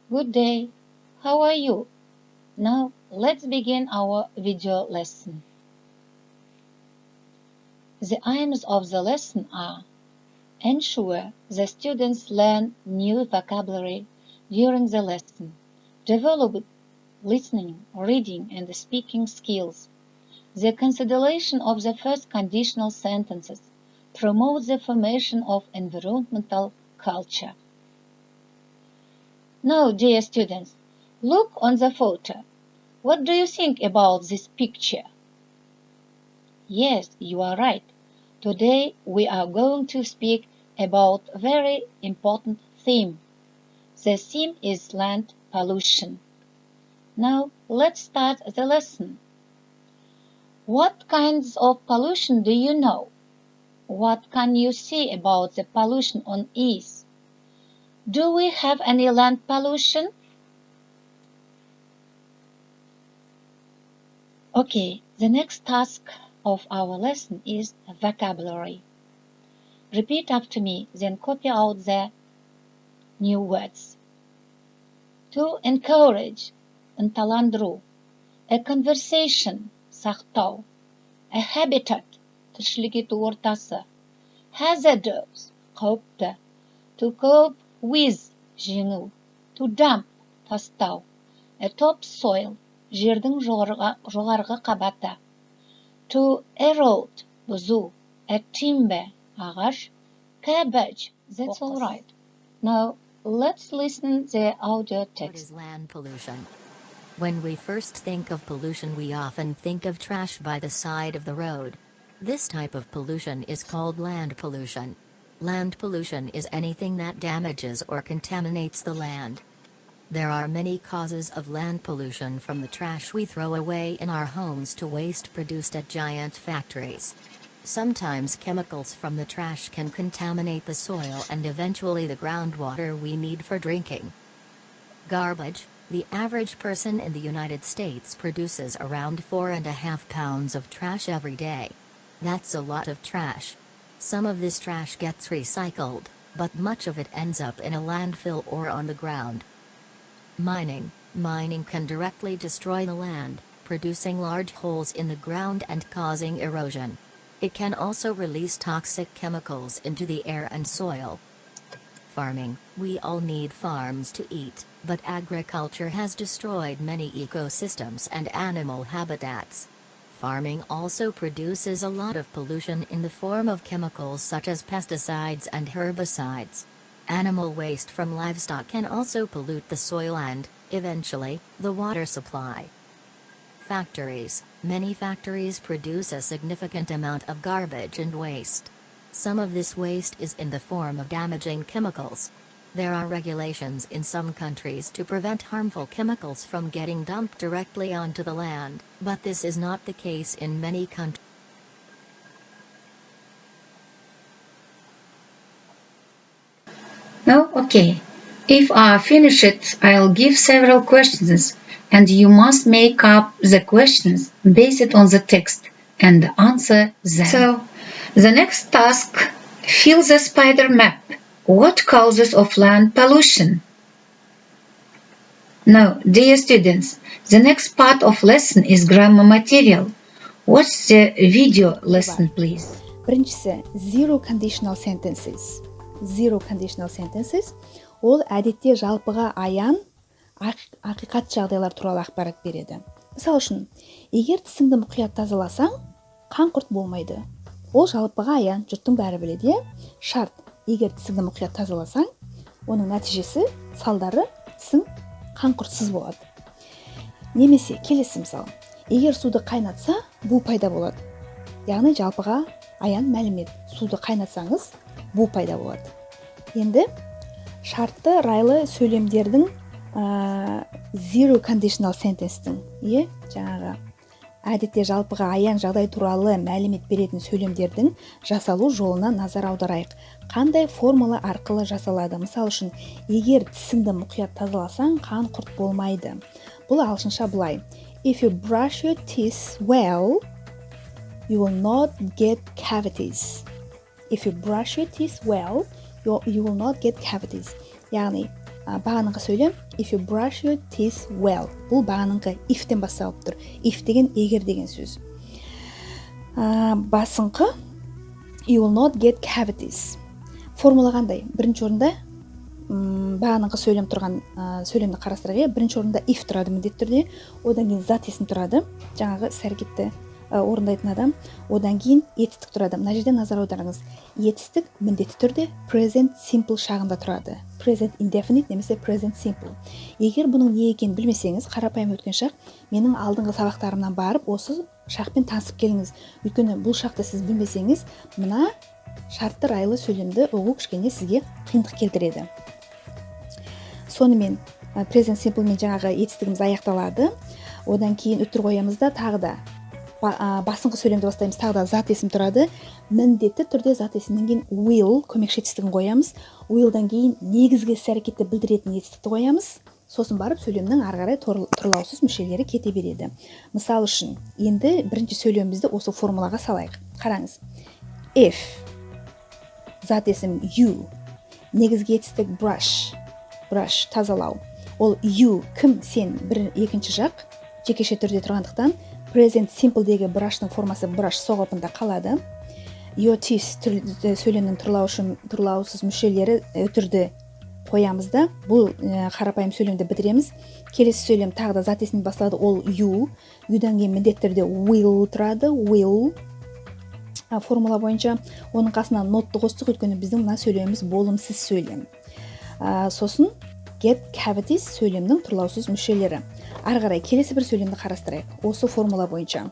Good day. How are you? Now let's begin our video lesson. The aims of the lesson are: ensure the students learn new vocabulary during the lesson, develop listening, reading, and speaking skills, the consideration of the first conditional sentences, promote the formation of environmental culture. Now, dear students, look on the photo. What do you think about this picture? Yes, you are right. Today we are going to speak about a very important theme. The theme is land pollution. Now let's start the lesson. What kinds of pollution do you know? What can you say about the pollution on Earth? Do we have any land pollution? Okay, the next task of our lesson is vocabulary. Repeat after me, then copy out the new words. To encourage, ынталандыру. A conversation, сақтау. A habitat, тіршілік ету ортасы. Hazardous, қауіпті. To cope with, жеңу. To dump, тастау. A topsoil, жердің жоғарғы қабаты. To erode, бұзу. A timber, ағаш. Cabbage, that's all right. Now, let's listen the audio text. What is land pollution? When we first think of pollution, we often think of trash by the side of the road. This type of pollution is called land pollution. Land pollution is anything that damages or contaminates the land. There are many causes of land pollution, from the trash we throw away in our homes to waste produced at giant factories. Sometimes chemicals from the trash can contaminate the soil and eventually the groundwater we need for drinking. Garbage. The average person in the United States produces around 4.5 pounds of trash every day. That's a lot of trash. Some of this trash gets recycled, but much of it ends up in a landfill or on the ground. Mining. Mining can directly destroy the land, producing large holes in the ground and causing erosion. It can also release toxic chemicals into the air and soil. Farming. We all need farms to eat, but agriculture has destroyed many ecosystems and animal habitats. Farming also produces a lot of pollution in the form of chemicals such as pesticides and herbicides. Animal waste from livestock can also pollute the soil and, eventually, the water supply. Factories. Many factories produce a significant amount of garbage and waste. Some of this waste is in the form of damaging chemicals. There are regulations in some countries to prevent harmful chemicals from getting dumped directly onto the land, but this is not the case in many countries. Now, okay. If I finish it, I'll give several questions, and you must make up the questions based on the text and answer them. So, the next task, fill the spider map. What causes of land pollution? Now, dear students, the next part of lesson is grammar material. Watch the video lesson, please. Біріншісі, zero conditional sentences. Zero conditional sentences. Ол әдетте жалпыға аян, ақиқат жағдайлар туралы ақпарат береді. Мысалы үшін, егер тісіңді мұқият тазаласаң, қан құрт болмайды. Ол жалпыға аян, жұрттың бәрі біледі. Шарт, егер тісіңді мұқият тазаласаң, оның нәтижесі, салдары тісің қан құртсыз болады. Немесе келесі мысал, егер суды қайнатса, бу пайда болады. Яғни жалпыға аян мәлімет. Суды қайнатсаңыз, бу пайда болады. Енді шартты райлы сөйлемдердің zero conditional sentence-тің, жаңағы әдетте жалпыға аян жағдай туралы мәлімет беретін сөйлемдердің жасалу жолына назар аударайық. Қандай формула арқылы жасалады? Мысалы үшін, егер тісіңді мұқият тазаласаң, қан құрт болмайды. Бұл ағылшынша былай: If you brush your teeth well, you will not get cavities. If you brush your teeth well, you will not get cavities. Яғни, бағаныңқы сөйлем if you brush your teeth well. Бұл бағаныңқы if-тен басталып тұр. If деген егер деген сөз. Басыңқы you will not get cavities. Формула қандай? Бірінші орында бағаныңқы сөйлем тұрған сөйлемді қарастырайық. Бірінші орында if тұрады міндетті түрде, одан кейін зат есім тұрады, жаңағы іс-әрекетті орындайтын адам, одан кейін етістік тұрады. Мына жерде назар аударыңыз. Етістік міндетті түрде present simple шағында тұрады. Present indefinite немесе present simple. Егер бұның не екенін білмесеңіз, қарапайым өткен шақ, менің алдыңғы сабақтарымнан барып, осы шақпен танысып келіңіз. Өйткені бұл шақты сіз білмесеңіз, мына шартты райлы сөйлемді ұғу кішкене сізге қиындық келтіреді. Сонымен present simple мен жаңағы етістігіміз аяқталады. Одан кейін үтір қоямыз да тағы да басыңқы сөйлемді бастаймыз, тағы да зат есім тұрады. Міндетті түрде зат есімнен кейін will көмекші етістігін қоямыз. Willдан кейін негізгі іс-әрекетті білдіретін етістікті қоямыз. Сосын барып сөйлемнің ары қарай тұрлаусыз мүшелері кете береді. Мысал үшін, енді бірінші сөйлемімізді осы формулаға салайық. Қараңыз. If зат есім you, негізгі етістік brush тазалау. Ол you кім, сен, екінші жақ жекеше түрде тұрғандықтан present simple-дегі brush'ның формасы brush соғапында қалады. Your teeth сөйлемнің тұрлаусыз мүшелері үтірді қоямыз да, бұл қарапайым сөйлемді бітіреміз. Келесі сөйлем тағы да зат есімнен басталады, ол you. You'дан кейін міндетті түрде will тұрады, will. Формула бойынша оның қасына нотты қостық, өйткені біздің мына сөйлеміміз болымсыз сөйлем. Сосын get cavities сөйлемнің тұрлаусыз мүшелері. Ары қарай келесі бір сөйлемді қарастырайық. Осы формула бойынша.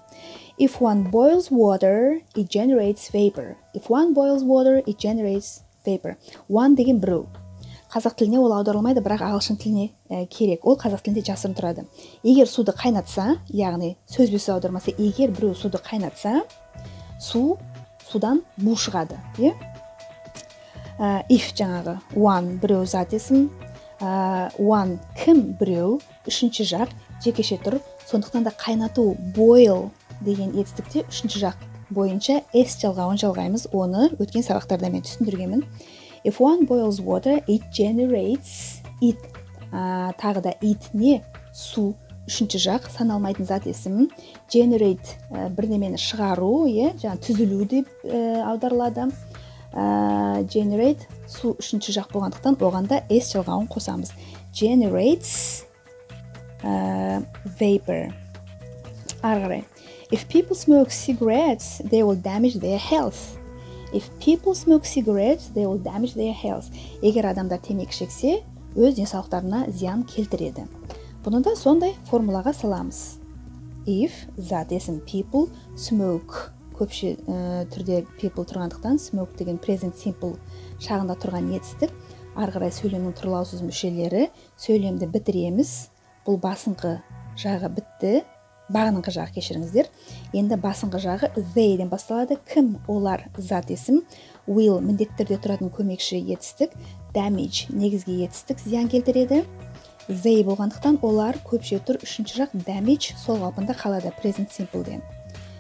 If one boils water, it generates vapor. If one boils water, it generates vapor. One деген біреу. Қазақ тіліне ол аударылмайды, бірақ ағылшын тіліне керек. Ол қазақ тілінде жасырын тұрады. Егер суды қайнатса, яғни сөзбесі аудармасы, егер біреу суды қайнатса, судан бу шығады. If жаңағы one біреу зат есім, one кім біреу, үшінші жақ жекеше тұр. Сондықтан да қайнату boil деген етістікте үшінші жақ бойынша s жалғауын жалғаймыз. Оны өткен сабақтарда мен түсіндіргенмін. If one boils water, it generates it. Тағы да it не? Су. Үшінші жақ саналмайтын зат есім. Generate бірдемені шығару, жаңа түзілу деп аударылады. Generate су үшінші жақ болғандықтан оғанда s жалғауын қосамыз. Generates vapor. Ары қарай. If people smoke cigarettes, they will damage their health. If people smoke cigarettes, they will damage their health. Егер адамдар темекі шексе, өз денсаулықтарына зиян келтіреді. Бұны да сондай формулаға саламыз. If зат есім people, smoke көпше түрде people тұрғандықтан smoke деген present simple шағында тұрған етістік. Ары қарай сөйлемнің тұрлаусыз мүшелері, сөйлемді бітіреміз. Бұл басыңқы жағы бітті. Бағаныңқы жағы кешіріңіздер. Енді басыңқы жағы they'ден басталады. Кім? Олар зат есім. Will міндетті түрде тұратын көмекші етістік. Damage негізгі етістік зиян келтіреді. They болғандықтан олар көпше тұр үшінші жақ damage сол қалпында қалады present simple'ден.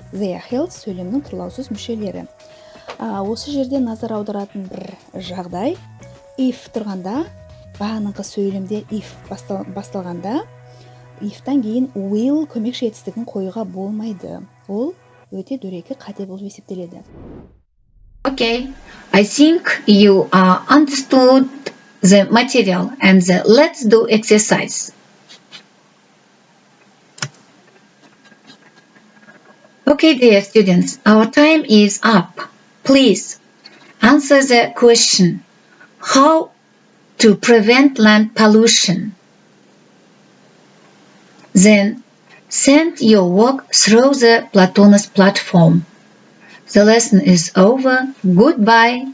Their health сөйлемнің тұрлаусыз мүшелері. Осы жерде назар аударатын бір жағдай. If тұрғанда, бағаныңқы сөйлемде if басталғанда, if-тан кейін will көмекші етістігін қоюға болмайды. Ол өте дөрекі қате болып есептеледі. Okay, I think you understood the material and let's do exercise. Okay, dear students, our time is up. Please answer the question. How to prevent land pollution? Then send your work through the Platonus platform. The lesson is over. Goodbye.